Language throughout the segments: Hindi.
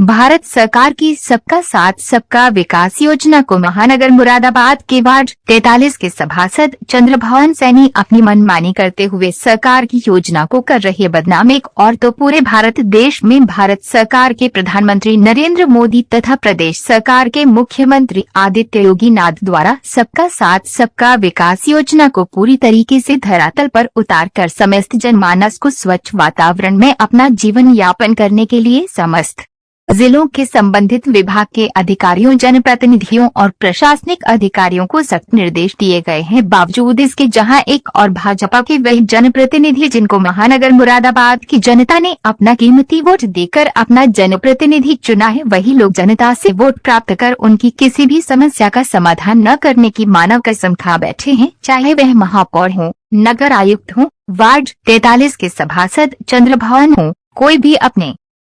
भारत सरकार की सबका साथ सबका विकास योजना को महानगर मुरादाबाद के वार्ड 43 के सभासद चंद्रभान सैनी अपनी मनमानी करते हुए सरकार की योजना को कर रहे बदनाम। एक और तो पूरे भारत देश में भारत सरकार के प्रधानमंत्री नरेंद्र मोदी तथा प्रदेश सरकार के मुख्यमंत्री आदित्य योगी नाथ द्वारा सबका साथ सबका विकास योजना को पूरी तरीके से धरातल पर उतार कर समस्त जनमानस को स्वच्छ वातावरण में अपना जीवन यापन करने के लिए समस्त जिलों के संबंधित विभाग के अधिकारियों, जनप्रतिनिधियों और प्रशासनिक अधिकारियों को सख्त निर्देश दिए गए हैं। बावजूद इसके जहां एक और भाजपा के वही जनप्रतिनिधि जिनको महानगर मुरादाबाद की जनता ने अपना कीमती वोट देकर अपना जनप्रतिनिधि चुना है, वही लोग जनता से वोट प्राप्त कर उनकी किसी भी समस्या का समाधान न करने की मानव कसम खा बैठे हैं। चाहे वह महापौर हो, नगर आयुक्त हो, वार्ड 43 के सभासद चंद्रभान हो, कोई भी अपने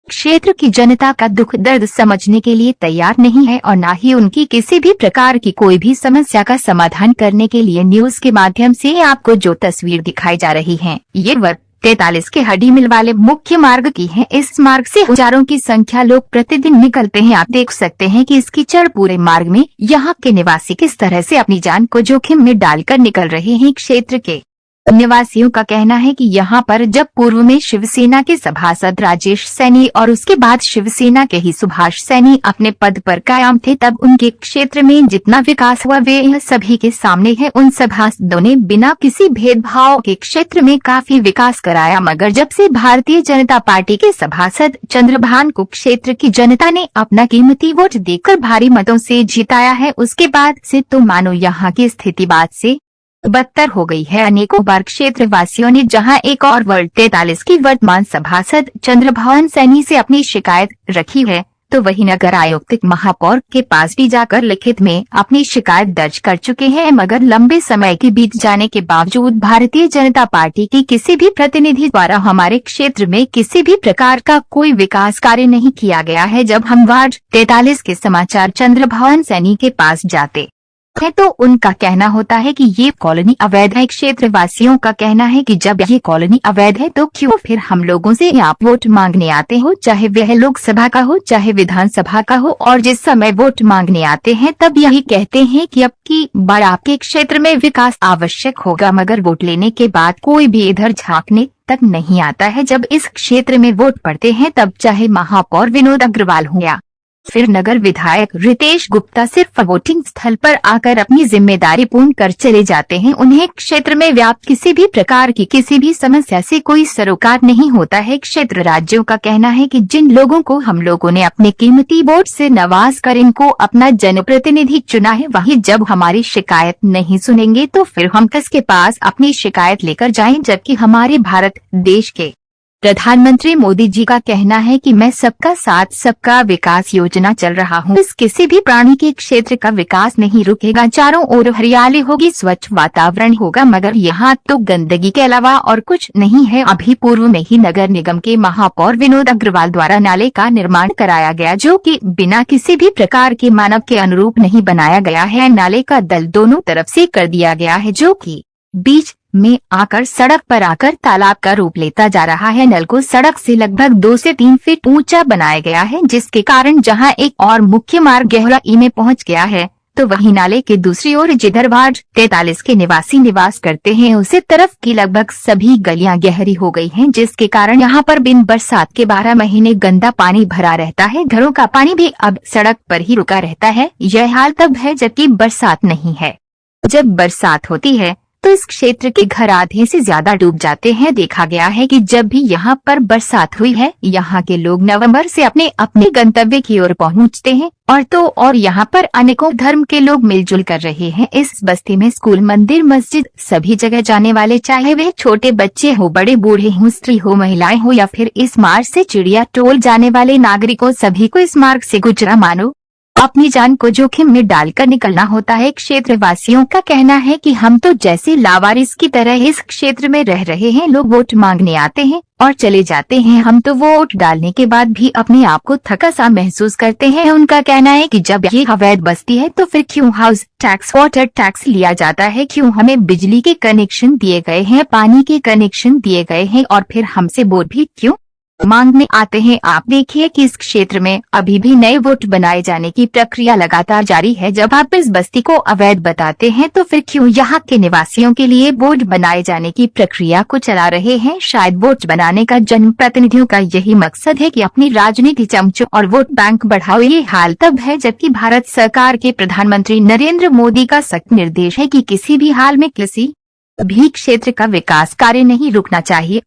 क्षेत्र की जनता का दुख दर्द समझने के लिए तैयार नहीं है और न ही उनकी किसी भी प्रकार की कोई भी समस्या का समाधान करने के लिए। न्यूज के माध्यम से आपको जो तस्वीर दिखाई जा रही है, ये वार्ड 43 के हड्डी मिल वाले मुख्य मार्ग की है। इस मार्ग से हजारों की संख्या लोग प्रतिदिन निकलते हैं। आप देख सकते हैं कि इस कीचड़ पूरे मार्ग में यहाँ के निवासी किस तरह से अपनी जान को जोखिम में डालकर निकल रहे हैं। क्षेत्र के निवासियों का कहना है कि यहाँ पर जब पूर्व में शिवसेना के सभासद राजेश सैनी और उसके बाद शिवसेना के ही सुभाष सैनी अपने पद पर कायम थे, तब उनके क्षेत्र में जितना विकास हुआ वे यह सभी के सामने है। उन सभासदों ने बिना किसी भेदभाव के क्षेत्र में काफी विकास कराया, मगर जब से भारतीय जनता पार्टी के सभासद चंद्रभान को क्षेत्र की जनता ने अपना कीमती वोट देकर भारी मतों से जिताया है, उसके बाद से तो मानो यहाँ की स्थिति बाद से बदतर हो गई है। अनेकों बार क्षेत्र वासियों ने जहां एक और वार्ड 43 की वर्तमान सभासद चंद्रभान सैनी से अपनी शिकायत रखी है, तो वही नगर आयुक्त महापौर के पास भी जाकर लिखित में अपनी शिकायत दर्ज कर चुके हैं, मगर लंबे समय के बीत जाने के बावजूद भारतीय जनता पार्टी की किसी भी प्रतिनिधि द्वारा हमारे क्षेत्र में किसी भी प्रकार का कोई विकास कार्य नहीं किया गया है। जब हम वार्ड 43 के समाचार चंद्रभान सैनी के पास जाते है तो उनका कहना होता है कि ये कॉलोनी अवैध है। क्षेत्र वासियों का कहना है कि जब ये कॉलोनी अवैध है तो क्यों फिर हम लोगों से आप वोट मांगने आते हो, चाहे वह लोकसभा का हो चाहे विधानसभा का हो, और जिस समय वोट मांगने आते हैं तब यही कहते हैं कि अब की बार आपके क्षेत्र में विकास आवश्यक होगा, मगर वोट लेने के बाद कोई भी इधर झांकने तक नहीं आता है। जब इस क्षेत्र में वोट पड़ते हैं तब चाहे महापौर विनोद अग्रवाल हो या फिर नगर विधायक रितेश गुप्ता सिर्फ वोटिंग स्थल पर आकर अपनी जिम्मेदारी पूर्ण कर चले जाते हैं। उन्हें क्षेत्र में व्याप्त किसी भी प्रकार की किसी भी समस्या से कोई सरोकार नहीं होता है। क्षेत्र राज्यों का कहना है कि जिन लोगों को हम लोगों ने अपने कीमती वोट से नवाज कर इनको अपना जनप्रतिनिधि चुना है, वही जब हमारी शिकायत नहीं सुनेंगे तो फिर हम किसके पास अपनी शिकायत लेकर जाएं। जबकि हमारे भारत देश के प्रधानमंत्री मोदी जी का कहना है कि मैं सबका साथ सबका विकास योजना चल रहा हूँ। इस किसी भी प्राणी के क्षेत्र का विकास नहीं रुकेगा, चारों ओर हरियाली होगी, स्वच्छ वातावरण होगा, मगर यहाँ तो गंदगी के अलावा और कुछ नहीं है। अभी पूर्व में ही नगर निगम के महापौर विनोद अग्रवाल द्वारा नाले का निर्माण कराया गया, जो कि बिना किसी भी प्रकार के मानव के अनुरूप नहीं बनाया गया है। नाले का दल दोनों तरफ से कर दिया गया है, जो कि बीच में आकर सड़क पर आकर तालाब का रूप लेता जा रहा है। नल को सड़क से लगभग 2 से 3 फीट ऊंचा बनाया गया है, जिसके कारण जहां एक और मुख्य मार्ग गहराई में पहुंच गया है, तो वही नाले के दूसरी ओर जिधर वार्ड 43 के निवासी निवास करते हैं उसी तरफ की लगभग सभी गलियां गहरी हो गई हैं, जिसके कारण यहां पर बिन बरसात के 12 महीने गंदा पानी भरा रहता है। घरों का पानी भी अब सड़क पर ही रुका रहता है। यह हाल तब है जबकि बरसात नहीं है। जब बरसात होती है तो इस क्षेत्र के घर आधे से ज्यादा डूब जाते हैं। देखा गया है कि जब भी यहाँ पर बरसात हुई है, यहाँ के लोग नवंबर से अपने अपने गंतव्य की ओर पहुँचते हैं, और यहाँ पर अनेकों धर्म के लोग मिलजुल कर रहे हैं। इस बस्ती में स्कूल, मंदिर, मस्जिद सभी जगह जाने वाले, चाहे वे छोटे बच्चे हो, बड़े बूढ़े हो, स्त्री हो, महिलाएं हो या फिर इस मार्ग से चिड़िया टोल जाने वाले नागरिकों, सभी को इस मार्ग से गुजरा मानो अपनी जान को जोखिम में डालकर निकलना होता है। क्षेत्र वासियों का कहना है कि हम तो जैसे लावारिस की तरह इस क्षेत्र में रह रहे हैं। लोग वोट मांगने आते हैं और चले जाते हैं। हम तो वोट डालने के बाद भी अपने आप को थका सा महसूस करते हैं। उनका कहना है कि जब ये अवैध बस्ती है तो फिर क्यों हाउस टैक्स, वाटर टैक्स लिया जाता है, क्यों हमें बिजली के कनेक्शन दिए गए हैं, पानी के कनेक्शन दिए गए हैं, और फिर हमसे वोट भी क्यों मांग में आते हैं। आप देखिए कि इस क्षेत्र में अभी भी नए वोट बनाए जाने की प्रक्रिया लगातार जारी है। जब आप इस बस्ती को अवैध बताते हैं तो फिर क्यों यहाँ के निवासियों के लिए वोट बनाए जाने की प्रक्रिया को चला रहे हैं? शायद वोट बनाने का जनप्रतिनिधियों का यही मकसद है कि अपनी राजनीति चमचों और वोट बैंक बढ़ाओ। ये हाल तब है जबकि भारत सरकार के प्रधानमंत्री नरेंद्र मोदी का सख्त निर्देश है कि किसी भी हाल में किसी भी क्षेत्र का विकास कार्य नहीं रुकना चाहिए।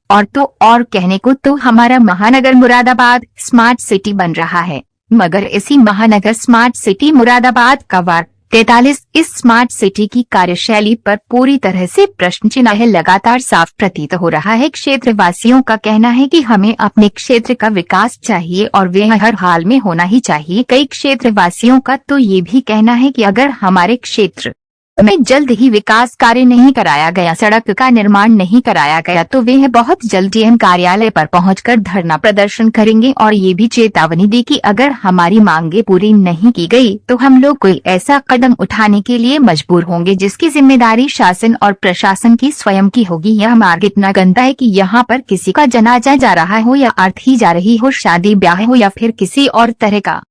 और कहने को तो हमारा महानगर मुरादाबाद स्मार्ट सिटी बन रहा है, मगर इसी महानगर स्मार्ट सिटी मुरादाबाद का वार्ड 43 इस स्मार्ट सिटी की कार्यशैली पर पूरी तरह से प्रश्न चिन्ह है। लगातार साफ प्रतीत हो रहा है क्षेत्र वासियों का कहना है कि हमें अपने क्षेत्र का विकास चाहिए और वह हर हाल में होना ही चाहिए। कई क्षेत्र वासियों का तो ये भी कहना है कि अगर हमारे क्षेत्र में जल्द ही विकास कार्य नहीं कराया गया, सड़क का निर्माण नहीं कराया गया, तो वे बहुत जल्द डीएम कार्यालय पर पहुंचकर धरना प्रदर्शन करेंगे और ये भी चेतावनी दी कि अगर हमारी मांगे पूरी नहीं की गई तो हम लोग कोई ऐसा कदम उठाने के लिए मजबूर होंगे जिसकी जिम्मेदारी शासन और प्रशासन की स्वयं की होगी। यह मार्ग इतना गंदा है कि यहाँ पर किसी का जनाजा जा रहा हो या अर्थी जा रही हो, शादी ब्याह हो या फिर किसी और तरह का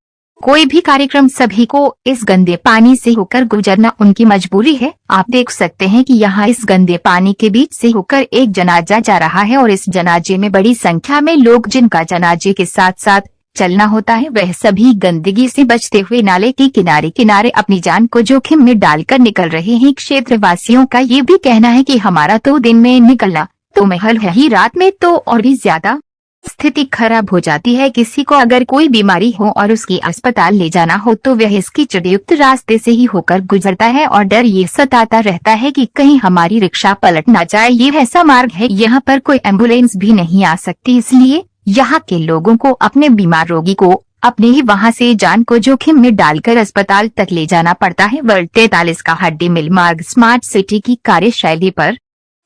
कोई भी कार्यक्रम, सभी को इस गंदे पानी से होकर गुजरना उनकी मजबूरी है। आप देख सकते हैं कि यहाँ इस गंदे पानी के बीच से होकर एक जनाजा जा रहा है और इस जनाजे में बड़ी संख्या में लोग जिनका जनाजे के साथ साथ चलना होता है, वह सभी गंदगी से बचते हुए नाले के किनारे किनारे अपनी जान को जोखिम में डालकर निकल रहे हैं। क्षेत्र वासियों का ये भी कहना है कि हमारा तो दिन में निकलना तो महल है ही, रात में तो और भी ज्यादा स्थिति खराब हो जाती है। किसी को अगर कोई बीमारी हो और उसकी अस्पताल ले जाना हो तो वह इसकी कीचड़युक्त रास्ते से ही होकर गुजरता है और डर ये सताता रहता है कि कहीं हमारी रिक्शा पलट ना जाए। ये ऐसा मार्ग है यहाँ पर कोई एम्बुलेंस भी नहीं आ सकती, इसलिए यहाँ के लोगों को अपने बीमार रोगी को अपने ही वहाँ से जान को जोखिम में डालकर अस्पताल तक ले जाना पड़ता है। वर्ल्ड 43 का हड्डी मिल मार्ग स्मार्ट सिटी की कार्यशैली पर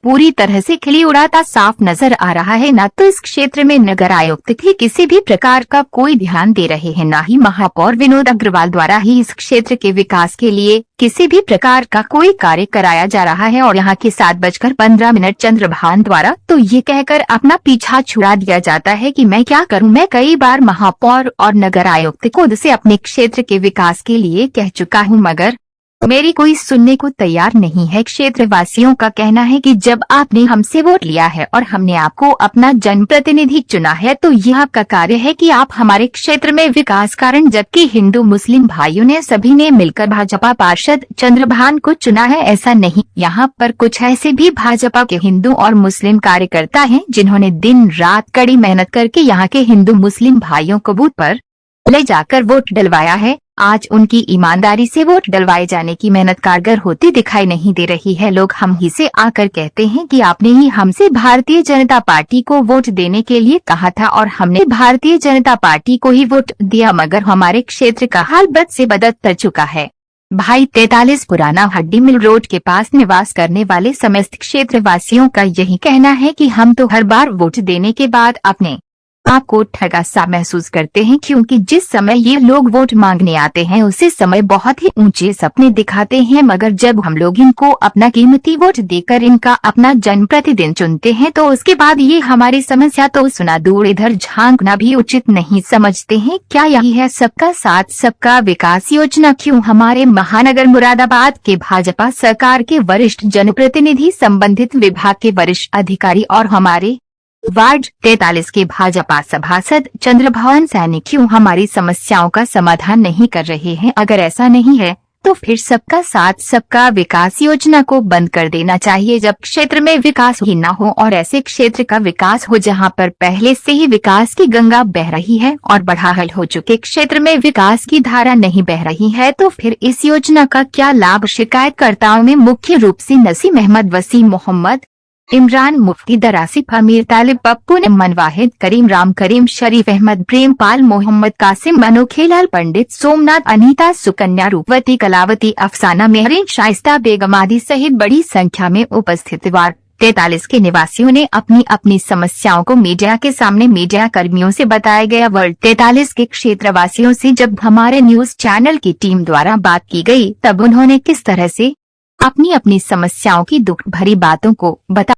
पूरी तरह से खिली उड़ाता साफ नजर आ रहा है। न तो इस क्षेत्र में नगर आयुक्त की किसी भी प्रकार का कोई ध्यान दे रहे हैं, न ही महापौर विनोद अग्रवाल द्वारा ही इस क्षेत्र के विकास के लिए किसी भी प्रकार का कोई कार्य कराया जा रहा है। और यहाँ के 7:15 चंद्रभान द्वारा तो ये कहकर अपना पीछा छुड़ा दिया जाता है कि मैं क्या करूँ। मैं कई बार महापौर और नगर आयुक्त खुद से अपने क्षेत्र के विकास के लिए कह चुका हूँ, मगर मेरी कोई सुनने को तैयार नहीं है। क्षेत्र वासियों का कहना है कि जब आपने हमसे वोट लिया है और हमने आपको अपना जनप्रतिनिधि चुना है तो यह आपका कार्य है कि आप हमारे क्षेत्र में विकास कारण, जबकि हिंदू मुस्लिम भाइयों ने सभी ने मिलकर भाजपा पार्षद चंद्रभान को चुना है। ऐसा नहीं, यहाँ पर कुछ ऐसे भी भाजपा के हिंदू और मुस्लिम कार्यकर्ता हैं जिन्होंने दिन रात कड़ी मेहनत करके यहाँ के हिंदू मुस्लिम भाइयों को बूथ पर ले जाकर वोट डलवाया है। आज उनकी ईमानदारी से वोट डलवाए जाने की मेहनत कारगर होती दिखाई नहीं दे रही है। लोग हम ही से आकर कहते हैं कि आपने ही हमसे भारतीय जनता पार्टी को वोट देने के लिए कहा था और हमने भारतीय जनता पार्टी को ही वोट दिया, मगर हमारे क्षेत्र का हाल बद से बदतर चुका है। भाई 43 पुराना हड्डी मिल रोड के पास निवास करने वाले समस्त क्षेत्र वासियों का यही कहना है कि हम तो हर बार वोट देने के बाद अपने आपको ठगा सा महसूस करते हैं, क्योंकि जिस समय ये लोग वोट मांगने आते हैं उसी समय बहुत ही ऊंचे सपने दिखाते हैं, मगर जब हम लोग इनको अपना कीमती वोट देकर इनका अपना जनप्रतिनिधि चुनते हैं तो उसके बाद ये हमारी समस्या तो सुना दूर इधर झांकना भी उचित नहीं समझते हैं। क्या यही है सबका साथ सबका विकास योजना? क्यों हमारे महानगर मुरादाबाद के भाजपा सरकार के वरिष्ठ जनप्रतिनिधि, संबंधित विभाग के वरिष्ठ अधिकारी और हमारे वार्ड 43 के भाजपा सभासद चंद्रभान सैनी क्यों हमारी समस्याओं का समाधान नहीं कर रहे हैं? अगर ऐसा नहीं है तो फिर सबका साथ सबका विकास योजना को बंद कर देना चाहिए। जब क्षेत्र में विकास ही न हो और ऐसे क्षेत्र का विकास हो जहां पर पहले से ही विकास की गंगा बह रही है और बड़ाहल हो चुके क्षेत्र में विकास की धारा नहीं बह रही है, तो फिर इस योजना का क्या लाभ? शिकायतकर्ताओं में मुख्य रूप से नसीम अहमद, वसीम मोहम्मद, इमरान मुफ्ती, दरासिफ, अमीर तालिब, पप्पू नमन, वाहिद करीम, राम करीम, शरीफ अहमद, प्रेमपाल, मोहम्मद कासिम, मनोखेलाल पंडित, सोमनाथ, अनीता, सुकन्या, रूपवती, कलावती, अफसाना, मेहरीन, शाइस्ता बेगम आदि सहित बड़ी संख्या में उपस्थित वार्ड 43 के निवासियों ने अपनी अपनी समस्याओं को मीडिया के सामने मीडिया कर्मियों से बताया गया। वर्ल्ड 43 के क्षेत्रवासियों से जब हमारे न्यूज चैनल की टीम द्वारा बात की गई तब उन्होंने किस तरह से अपनी अपनी समस्याओं की दुख भरी बातों को बता।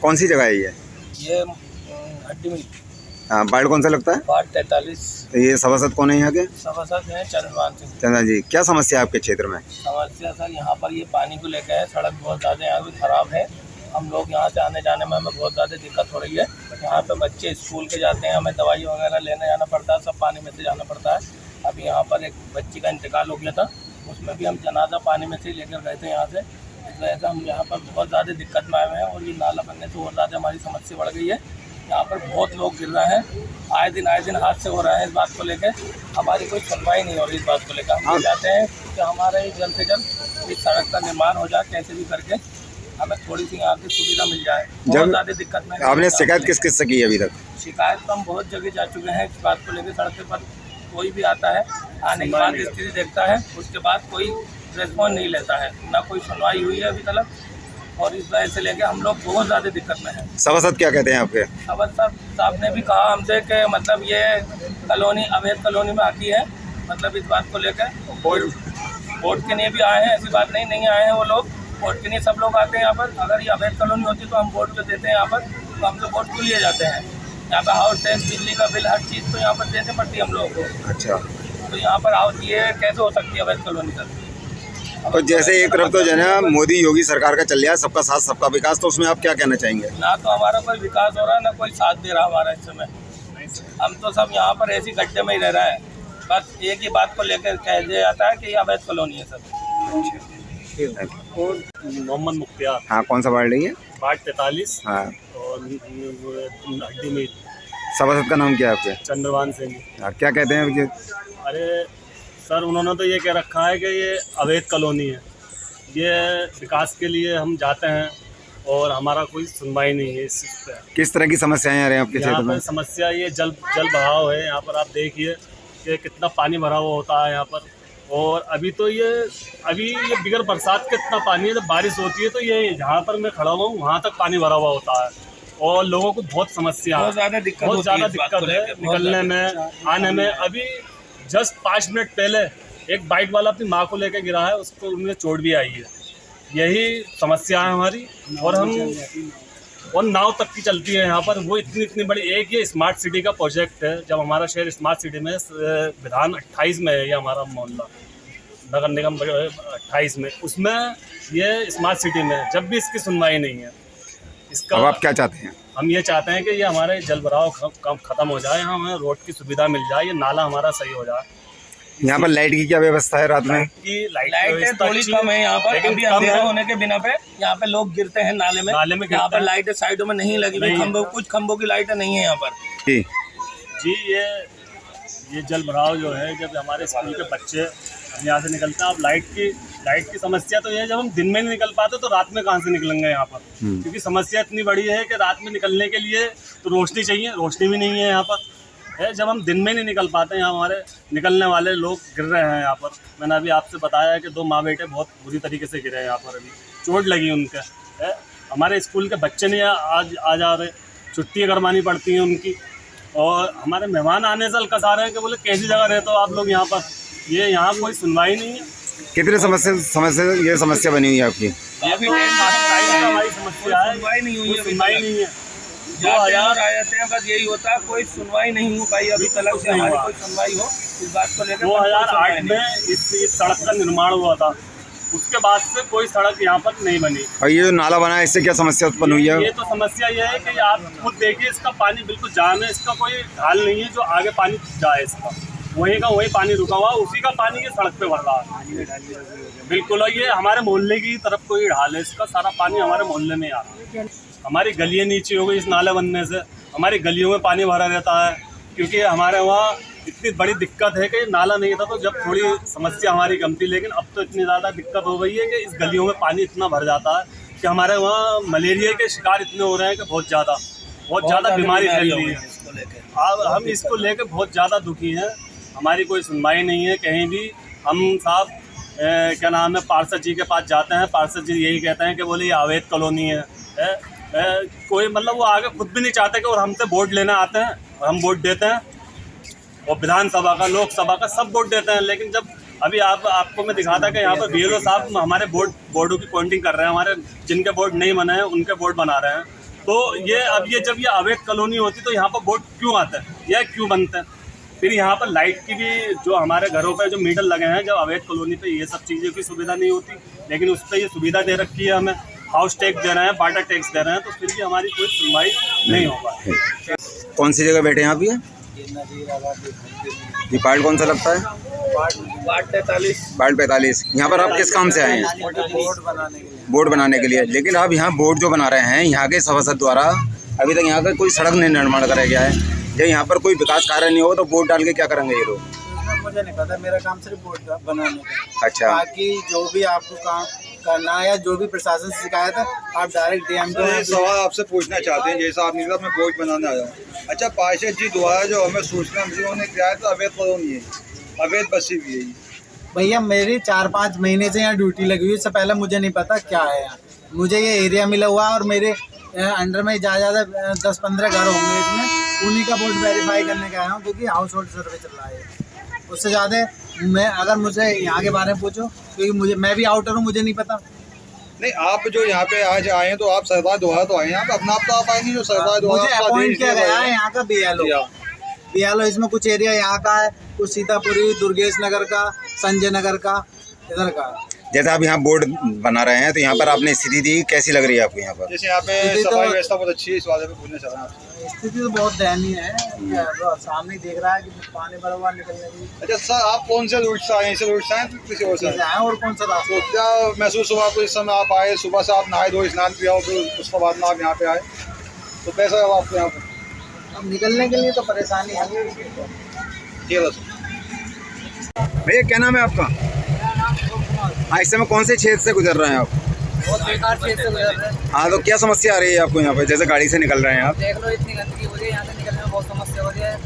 कौन सी जगह है ये? ये हड्डी मिल हाँ, वार्ड कौन सा लगता है? वार्ड 43। ये सभासद कौन है यहाँ के? सभासद हैं चंद्रभान सिंह। चंद्रा जी, क्या समस्या है आपके क्षेत्र में? समस्या सर यहाँ पर ये पानी को लेकर है, सड़क बहुत ज़्यादा यहाँ भी ख़राब है। हम लोग यहाँ से आने जाने में हमें बहुत ज़्यादा दिक्कत हो रही है। यहाँ पे बच्चे स्कूल के जाते हैं, हमें दवाई वगैरह लेने जाना पड़ता है, सब पानी में से जाना पड़ता है। अभी यहाँ पर एक बच्ची का इंतकाल हो गया था, उसमें भी हम जनाजा पानी में से ही लेकर गए थे यहाँ से। इस वजह से हम यहाँ पर बहुत ज़्यादा दिक्कत में आए हुए हैं और ये नाला बनने से और ज़्यादा हमारी समस्या बढ़ गई है। यहाँ पर बहुत लोग गिर रहे हैं, आए दिन हादसे हो रहे हैं। इस बात को लेकर हमारी कोई सुनवाई नहीं हो रही। इस बात को लेकर हम चाहते हैं कि हमारे जल्द से जल्द इस सड़क का निर्माण हो जाए, कैसे भी करके हमें थोड़ी सी यहाँ की सुविधा मिल जाए। बहुत ज़्यादा दिक्कत में आपने शिकायत किस किस से की है अभी तक? शिकायत तो हम बहुत जगह जा चुके हैं इस बात को लेकर। सड़क पर कोई भी आता है, आने के बाद स्थिति देखता है, उसके बाद कोई रिस्पॉन्स नहीं लेता है, ना कोई सुनवाई हुई है अभी तक। और इस वजह से लेके हम लोग बहुत ज़्यादा दिक्कत में हैं। सभासद क्या कहते हैं आपके? सभासद साहब ने भी कहा हमसे कि मतलब ये कॉलोनी अवैध कॉलोनी में आती है। मतलब इस बात को लेकर वोट के लिए भी आए हैं, ऐसी बात नहीं आए हैं वो लोग। वोट के लिए सब लोग आते हैं यहाँ पर। अगर ये अवैध कॉलोनी होती तो हम वोट तो देते हैं यहाँ पर, तो हमसे वोट क्यों लिए जाते हैं? यहाँ पर हाउस टैक्स, बिजली का बिल, हर चीज़ तो यहाँ पर देनी पड़ती है हम लोगों को। अच्छा, तो यहाँ पर हाउस ये कैसे हो सकती है अवैध कॉलोनी सर? तो जैसे एक तरफ तो जो है ना मोदी योगी सरकार का चल रहा है सबका साथ सबका विकास, तो उसमें आप क्या कहना चाहेंगे? ना तो हमारा कोई विकास हो रहा है, ना कोई साथ दे रहा हमारा इस समय। हम तो सब यहाँ पर ऐसी गड्ढे में ही रह रहा है। बस एक ही बात को लेकर कह दिया जाता है कि ये अवैध कॉलोनी है सर। और मोहम्मद मुख्तियार। हाँ, कौन सा वार्ड है ये? वार्ड 43। हाँ, और हड्डी में सभासद का नाम क्या है आपके? चंद्रभान सिंह। हाँ, क्या कहते हैं ये? अरे सर, उन्होंने तो ये कह रखा है कि ये अवैध कॉलोनी है। ये विकास के लिए हम जाते हैं और हमारा कोई सुनवाई नहीं है इस चीज़ पे। किस तरह की समस्याएं आ रही हैं आपके क्षेत्र यहाँ में? पर समस्या ये जल बहाव है। यहाँ पर आप देखिए कि कितना पानी भरा हुआ होता है यहाँ पर। और अभी ये बिगर बरसात का इतना पानी है, जब बारिश होती है तो ये जहाँ पर मैं खड़ा हुआ हूँ वहाँ तक पानी भरा हुआ होता है। और लोगों को बहुत समस्या है, बहुत ज़्यादा दिक्कत है निकलने में, आने में। अभी जस्ट 5 मिनट पहले एक बाइक वाला अपनी माँ को लेकर गिरा है, उसको उन्हें चोट भी आई है। यही समस्या है हमारी। और नाव तक की चलती है यहाँ पर, वो इतनी बड़ी। एक ये स्मार्ट सिटी का प्रोजेक्ट है। जब हमारा शहर स्मार्ट सिटी में, विधान 28 में है ये हमारा मोहल्ला, नगर निगम 28 में, उसमें ये स्मार्ट सिटी में, जब भी इसकी सुनवाई नहीं है। इसका अब आप क्या चाहते हैं? हम ये चाहते हैं कि ये हमारे जल भराव खत्म हो जाए, हमें रोड की सुविधा मिल जाए, ये नाला हमारा सही हो जाए। यहाँ पर लाइट की क्या व्यवस्था है रात में? लाइटें थोड़ी कम है यहाँ पर, अभी अंधेरा होने के बिना पे यहाँ पे लोग गिरते हैं नाले में। यहाँ पर लाइटें साइडों में नहीं लगी हुई, कुछ खंभों की लाइटें नहीं है यहाँ पर। जी, ये जल भराव जो है, जब हमारे स्कूल के बच्चे यहाँ से निकलते हैं, अब लाइट की समस्या तो ये है, जब हम दिन में नहीं निकल पाते तो रात में कहाँ से निकलेंगे यहाँ पर? क्योंकि समस्या इतनी बड़ी है कि रात में निकलने के लिए तो रोशनी चाहिए, रोशनी भी नहीं है यहाँ पर है। जब हम दिन में नहीं निकल पाते, यहाँ हमारे निकलने वाले लोग गिर रहे हैं यहाँ पर। मैंने अभी आपसे बताया है कि 2 माँ बेटे बहुत बुरी तरीके से गिरे हैं यहाँ पर, अभी चोट लगी उनके है। हमारे स्कूल के बच्चे नहीं आ जा रहे, छुट्टियाँ करवानी पड़ती हैं उनकी। और हमारे मेहमान आने से हल्का आ रहे हैं कि बोले कैसी जगह रहते हो आप लोग यहाँ पर, ये यहाँ कोई सुनवाई नहीं है। कितने समस्या बनी हुई है आपकी? हमारी समस्या है, सुनवाई नहीं हुई, सुनवाई नहीं है। 2000 आ जाते हैं, बस यही होता है, कोई सुनवाई नहीं हो पाई अभी तक से। हमारी कोई सुनवाई हो इस बात को लेकर। 2008 में इस सड़क का निर्माण हुआ था, उसके बाद से कोई सड़क यहाँ पर नहीं बनी। और ये जो नाला बना है, इससे क्या समस्या उत्पन्न हुई है? ये तो समस्या ये है कि आप खुद देखिए, इसका पानी बिल्कुल जाम है, इसका कोई ढाल नहीं है जो आगे पानी जाए। इसका वहीं का वहीं पानी रुका हुआ, उसी का पानी ये सड़क पे भर रहा है बिल्कुल। और ये हमारे मोहल्ले की तरफ कोई ढाल है, इसका सारा पानी हमारे मोहल्ले में आ रहा है। हमारी गलियाँ नीचे हो गई इस नाले बनने से, हमारी गलियों में पानी भरा रहता है। क्योंकि हमारे वहाँ इतनी बड़ी दिक्कत है कि नाला नहीं था तो जब थोड़ी समस्या हमारी कम थी, लेकिन अब तो इतनी ज़्यादा दिक्कत हो गई है कि इस गलियों में पानी इतना भर जाता है कि हमारे वहाँ मलेरिया के शिकार इतने हो रहे हैं कि बहुत ज़्यादा बीमारी फैल रही है। अब हम इसको लेकर बहुत ज़्यादा दुखी हैं। हमारी कोई सुनवाई नहीं है कहीं भी। हम साहब क्या नाम है, पार्षद जी के पास जाते हैं, पार्षद जी यही कहते हैं कि बोले ये अवैध कॉलोनी है। कोई मतलब वो आगे खुद भी नहीं चाहते कि और हमसे वोट लेने आते हैं और हम वोट देते हैं, और विधानसभा का, लोकसभा का सब वोट देते हैं। लेकिन जब अभी आपको मैं दिखाता कि यहाँ पर BLO साहब हमारे बोर्डों की काउंटिंग कर रहे हैं, हमारे जिनके बोर्ड नहीं बने हैं उनके बोर्ड बना रहे हैं। तो ये जब ये अवैध कॉलोनी होती तो यहाँ पर बोर्ड क्यों आता है या क्यों बनता है? फिर यहाँ पर लाइट की भी जो हमारे घरों पे जो मीटर लगे हैं, जब अवैध कॉलोनी पे ये सब चीज़ों की सुविधा नहीं होती, लेकिन उस पर ये सुविधा दे रखी है, हमें हाउस टैक्स दे रहे हैं, वाटर टैक्स दे रहे हैं, तो फिर भी हमारी कोई सुनवाई नहीं होगा। कौन सी जगह बैठे हैं आप? ये पार्ट कौन सा लगता है? वार्ड 45। यहाँ पर आप किस काम से आए हैं? बोर्ड बनाने के लिए। लेकिन आप यहाँ बोर्ड जो बना रहे हैं, यहाँ के सभासद द्वारा अभी तक यहाँ का कोई सड़क नहीं निर्माण कराया गया है। जब यहाँ पर कोई विकास कार्य नहीं होगा तो बोर्ड डाल के क्या करेंगे ये लोग? मुझे नहीं पता, मेरा काम सिर्फ बोर्ड बनाने का। अच्छा। बाकी जो भी आपको काम करना है या जो भी प्रशासन से शिकायत है, आप डायरेक्ट डीएम को। सवाल आपसे पूछना चाहते हैं, जैसा आप निकला मैं बोर्ड बनाने आया हूँ। अच्छा, पार्षद जी द्वारा जो हमें सूचना मिली उन्होंने क्या है, तो अवैध कॉलोनी है, अवैध बसी भी है। भैया मेरी 4-5 महीने से यहाँ ड्यूटी लगी हुई है, इससे पहले मुझे नहीं पता क्या है यहाँ। मुझे ये एरिया मिला हुआ और मेरे अंडर में ज़्यादा 10-15 घर होंगे, इसमें उन्हीं का बोर्ड वेरीफाई करने का आया हूँ, क्योंकि हाउस होल्ड सर्वे चल रहा है। उससे ज़्यादा मैं अगर मुझे यहाँ के बारे में पूछो, क्योंकि मैं भी आउटर हूँ, मुझे नहीं पता। नहीं, आप जो यहाँ पे आज आए हैं तो आप सरकार द्वारा तो आए हैं, आप अपना आप तो आप आएंगे जो सरकार द्वारा मुझे अपॉइंट किया गया है यहाँ का BLO। इसमें कुछ एरिया यहाँ का है, कुछ सीतापुरी, दुर्गेश नगर का, संजय नगर का, इधर का। जैसे आप यहाँ बोर्ड बना रहे हैं तो यहाँ पर आपने स्थिति दी, कैसी लग रही है आपको यहाँ पर? जैसे यहाँ पे सफाई व्यवस्था बहुत अच्छी है, इस बारे में पूछना चाह रहे हैं। स्थिति तो बहुत दयनीय है, तो सामने देख रहा है कि पानी भरा हुआ निकलने की। अच्छा सर, आप कौन से रूट से आए? इसे रूट से आए किसी और से आए? और कौन सा रास्ता? तो क्या महसूस हुआ आपको इस समय आप आए? सुबह से आप नहाए धोए स्नान किया हो, फिर उसके बाद में आप यहाँ पे आए, तो कैसा है आपको यहाँ पे? अब निकलने के लिए तो परेशानी है। भैया क्या नाम है आपका? हाँ, इस समय कौन से क्षेत्र से गुजर रहे हैं आप? बहुत बेकार क्षेत्र से गुजर रहे हैं। हाँ, तो क्या समस्या आ रही है आपको यहाँ पे, जैसे गाड़ी से निकल रहे हैं आप? देख लो, इतनी गंदगी हो रही है, यहाँ से निकलने में बहुत समस्या हो रही है,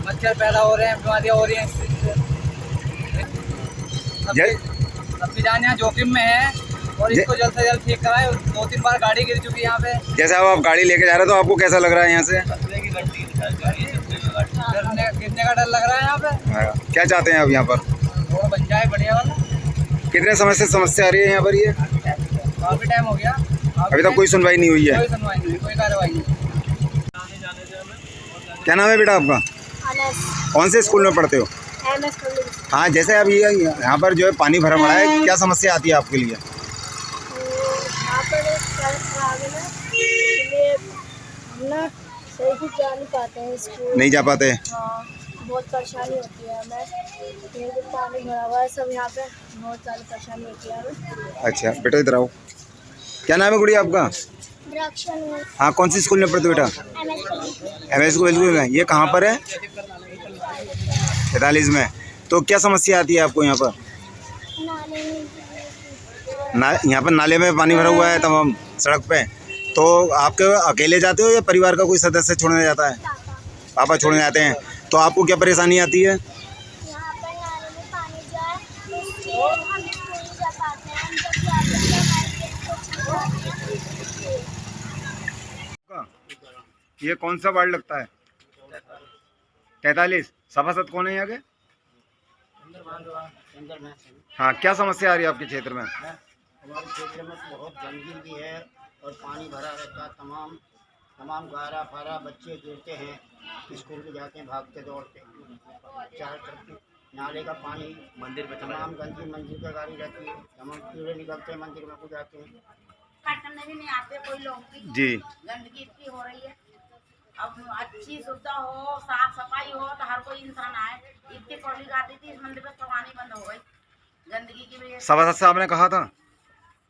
मच्छर पैदा हो रहे हैं, बीमारियाँ हो रही हैं। अब जान यहाँ जोखिम में है और इसको जल्द से जल्द ठीक कराए। 2-3 बार गाड़ी गिर चुकी है यहाँ पे। जैसे अब आप गाड़ी लेके जा रहे हो तो आपको कैसा लग रहा है यहाँ से? गिरने का डर लग रहा है यहाँ पे। क्या चाहते हैं आप यहाँ पर? रोड बन जाए बढ़िया वाला। कितने समय से समस्या आ रही है यहाँ पर? ये काफी टाइम हो गया, अभी तक कोई सुनवाई नहीं हुई है? कोई सुनवाई नहीं, कोई कार्रवाई नहीं। क्या नाम है बेटा आपका? कौन से स्कूल में पढ़ते हो? हाँ, जैसे अब ये यहाँ पर जो है पानी भरा पड़ा है, क्या समस्या आती है आपके लिए? यहाँ पर सड़क खराब है ना, इसलिए हम ना सही से जा नहीं पाते हैं स्कूल। नहीं जा पाते? हाँ, बहुत परेशानी होती है हमें, क्योंकि पानी भरा हुआ है सब यहाँ पे, बहुत सारी परेशानी होती है हमें। अच्छा बेटा, इधर आओ। क्या नाम है गुड़िया आपका? हाँ, कौन सी स्कूल में पढ़ते हो बेटा? MS स्कूल में। ये कहाँ पर है? 45 में। तो क्या समस्या आती है आपको यहाँ पर? यहाँ पर नाले में पानी भरा हुआ है तमाम सड़क पे, तो आपके अकेले जाते हो या परिवार का कोई सदस्य छोड़ने जाता है? पापा छोड़ने जाते हैं। तो आपको क्या परेशानी आती है? यहाँ पर नाले में पानी जाए तो इसलिए हम स्कूल नहीं जा पाते हैं, हम जब जाते हैं ये कौन सा वार्ड लगता है? 43। सभासद कौन है यहाँ के? हाँ, क्या समस्या आ रही है आपके क्षेत्र में? हमारे क्षेत्र में बहुत गंदगी है और पानी भरा रहता है। तमाम गारा फारा बच्चे गिरते हैं, स्कूल में जाते हैं भागते दौड़ते। चार तरफ नाले का पानी मंदिर में तमाम गंदगी, मंदिर का गाड़ी रहती है, तमाम कीड़े निकलते हैं, मंदिर में को जाते हैं। करने भी नहीं आते कोई लोग की। जी, गंदगी इतनी हो रही है। अब अच्छी सुविधा हो, साफ सफाई हो तो हर कोई इंसान आए। इतनी पब्लिक आती थी, इस मंदिर पे पानी बंद हो गई गंदगी की वजह से। सभासद साहब ने कहा था?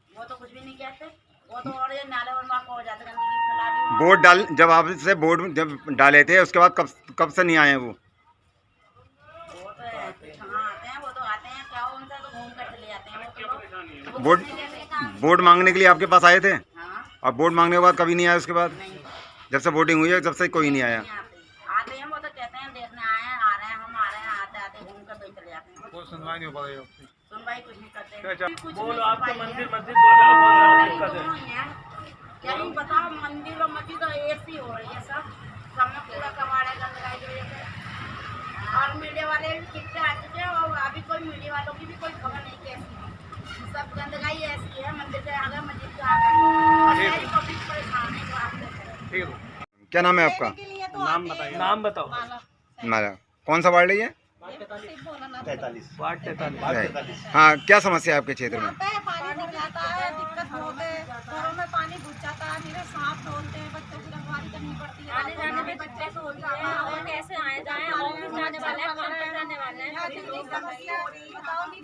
वो तो कुछ भी नहीं कहते, वो तो और ये नाले वनवा को हो जाते, गंदगी फैला दी। बोर्ड डाल, जब आपसे बोर्ड जब डाले थे उसके बाद कब से नहीं आए हैं वो? वो तो कहाँ आते हैं, वो तो आते हैं, क्या हो उनसे तो घूम कर चले जाते हैं। वो बोर्ड मांगने के लिए आपके पास आए थे? हाँ। और बोर्ड मांगने के बाद कभी नहीं आए उसके बाद? जब से वोटिंग हुई है जब से कोई नहीं आया? आते हैं, वो तो कहते हैं देखने आए हैं, आ रहे हैं, हम आ रहे हैं, आते आते घूम कर फिर चले जाते हैं। कोई सुनवाई नहीं हो पा रही है? सुनवाई कुछ नहीं करते। बोलो, आपको मंदिर मस्जिद दोनों बहुत दिक्कत है। क्या नहीं बताओ, मंदिर और मस्जिद ऐसी हो रही है सब में पूरा कबाड़ा गंदगी की वजह से। और मीडिया वाले भी कितने आ चुके हैं और अभी कोई मीडिया वालों की भी कोई खबर नहीं कैसी। सब गंदगी ऐसी है, मंदिर से आ गए, मस्जिद से आ गए, पब्लिक परेशान है। क्या नाम है आपका? नाम बताइए। नाम बताओ। माला। कौन सा वार्ड है ये? वार्ड 43। हाँ, क्या समस्या है आपके क्षेत्र में? पानी भर जाता है, दिक्कत होते है, घरों में पानी घुस जाता है, मेरे सांप डोलते हैं, बच्चों की रखवाली करनी पड़ती है, आने जाने में बच्चे को होता है और कैसे आए जाए, ऑफिस जाने वाले हैं, काम पर जाने वाले हैं,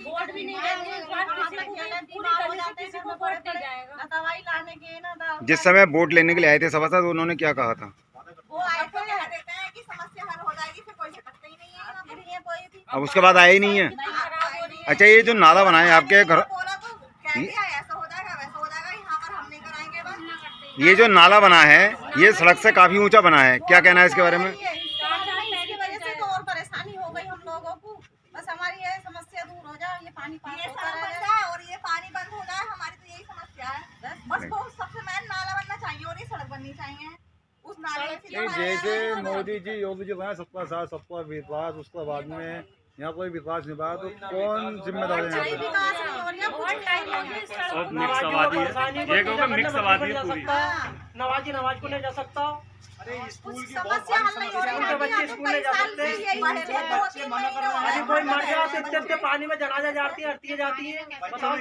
वोट भी नहीं देंगे, पूरी गली से किसी को वोट नहीं जाएगा, दवाई लाने के ना। जिस समय वोट लेने के लिए आए थे सभासद, उन्होंने क्या कहा था? वो आए थे कह देते हैं कि समस्या हल हो जाएगी, फिर कोई सकता ही नहीं है, फिर ये कोई भी अब उसके बाद आए ही नहीं है। अच्छा, ये जो नाला बना है आपके घर, बोला तो कह दिया ऐसा हो जाएगा वैसा हो जाएगा, यहाँ पर हम नहीं कराएंगे बस। ये जो नाला बना है ये सड़क से काफी ऊंचा बना है, क्या कहना है इसके बारे में? इसकी वजह से तो और परेशानी हो गई हम लोगों को, बस हमारी ये समस्या दूर हो जाए, ये पानी पास होता रहे और ये पानी बंद हो जाए, हमारी तो यही समस्या है। बस वो सबसे मेन नाला बनना चाहिए और ये सड़क बननी चाहिए। उस नाले से जैसे मोदी जी योगी जी बनाए सबका साथ सबका विश्वास, उसके बाद में यहाँ कोई विकास नहीं पाया तो कौन जिम्मेदार है? सब मिक्स आबादी है, एक होगा मिक्स आबादी है पूरी। नवाज को ले जा सकता। अरे स्कूल की समस्या हल नहीं हो रही है, बच्चे स्कूल में जा सकते हैं, अभी कोई मर गया तो इतने पानी में जनाजा जाती है, आरती जाती है, बताओ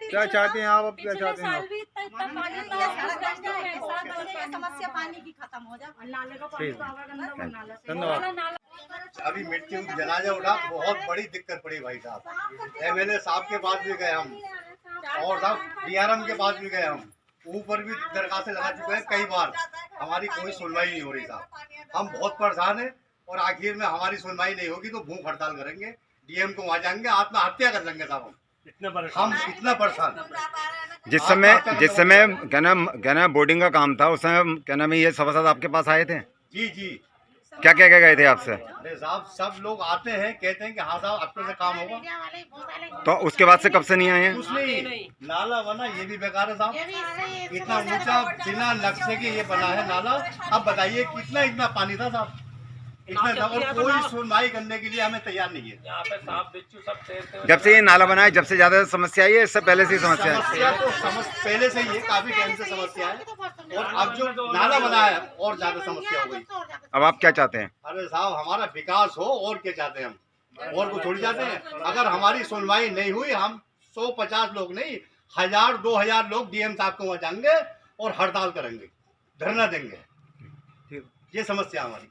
क्या चाहते हैं आप? अब क्या चाहते हैं आप? समस्या पानी की खत्म हो जाए। धन्यवाद। अभी मृत्यु जनाजा उठा, बहुत बड़ी दिक्कत पड़ी भाई साहब। एमएलए साहब के पास भी गए हम और साहब डीआरएम के पास भी गए हम, ऊपर भी दरखास्तें लगा चुके हैं कई बार, हमारी कोई सुनवाई नहीं हो रही साहब। हम बहुत परेशान हैं और आखिर में हमारी सुनवाई नहीं होगी तो भूख हड़ताल करेंगे, डीएम को वहाँ जाएंगे, आत्महत्या कर लेंगे साहब। हम इतना परेशान। जिस समय कहना बोर्डिंग का काम था, उस समय कहना में ये सभासद आपके पास आए थे? जी जी। क्या कह के गए थे आपसे? अरे साहब सब लोग आते हैं, कहते हैं कि हाँ साहब अपने से काम होगा, तो उसके बाद से कब से नहीं आए हैं? कुछ नहीं। नाला बना ये भी बेकार है साहब, इतना ऊंचा बिना नक्शे के ये बना है नाला। अब बताइए इतना पानी था साहब, इतना था और कोई सुनवाई करने के लिए हमें तैयार नहीं है। यहाँ पे सांप बिच्छू सब तैरते हैं। जब से ये नाला बना है जब से ज्यादा समस्या आई है, इससे पहले से समस्या है? समस्या तो पहले से ही है, काफी टाइम से समस्या है और अब जो नाला बना है और ज्यादा समस्या हो गई। अब आप क्या चाहते हैं? अरे साहब हमारा विकास हो और क्या चाहते हैं हम, और कुछ थोड़ी चाहते हैं। अगर हमारी सुनवाई नहीं हुई, हम 150 लोग नहीं 1000-2000 लोग डीएम साहब को वहाँ जाएंगे और हड़ताल करेंगे, धरना देंगे। ये समस्या हमारी।